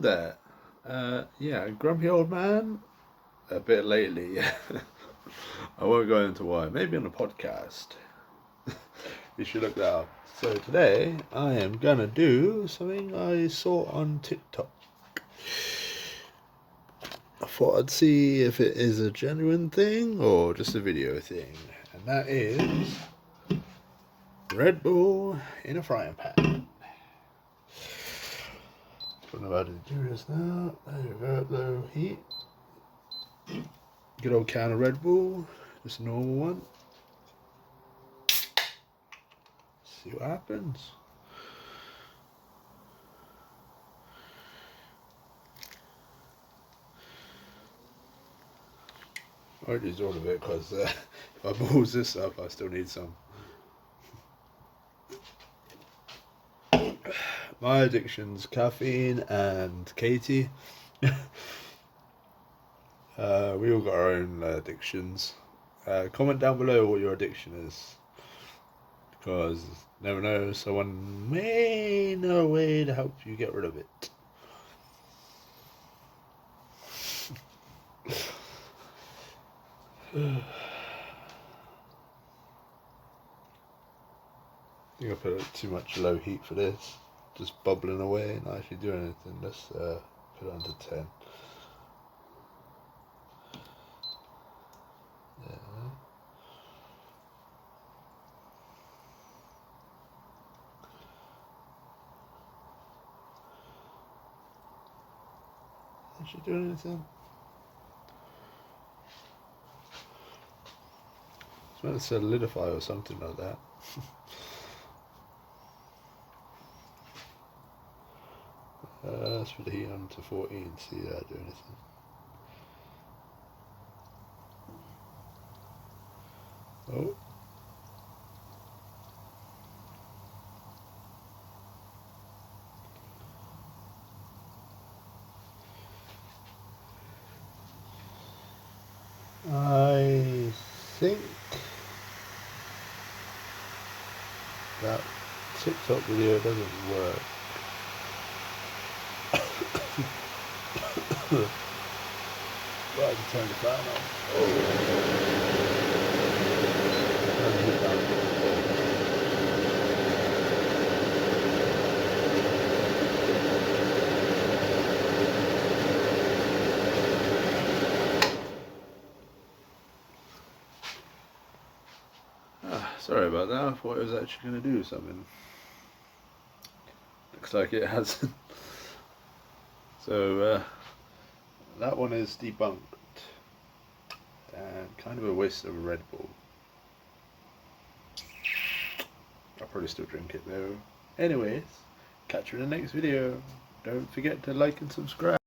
there. Yeah, grumpy old man. A bit lately. I won't go into why. Maybe on a podcast. You should look that up. So today I am gonna do something I saw on TikTok. I thought I'd see if it is a genuine thing or just a video thing, and that is Red Bull in a frying pan. Don't know how to do this now. There you go, low heat. Good old can of Red Bull, just a normal one. See what happens. I won't use all of it because if I balls this up, I still need some. My addiction's caffeine and Katie. We all got our own addictions. Comment down below what your addiction is, because never know, someone may know a way to help you get rid of it. I think I put too much low heat for this. Just bubbling away, not actually doing anything. Let's put it on to 10. Yeah. Actually doing anything? It's meant to solidify or something like that. Let's put the heat on to 14, see that do anything. Oh. I think that TikTok video doesn't work. Right, I can turn the fan on. Sorry about that, I thought it was actually going to do something. Looks like it hasn't. So, that one is debunked. And kind of a waste of a Red Bull. I'll probably still drink it though. Anyways, catch you in the next video. Don't forget to like and subscribe.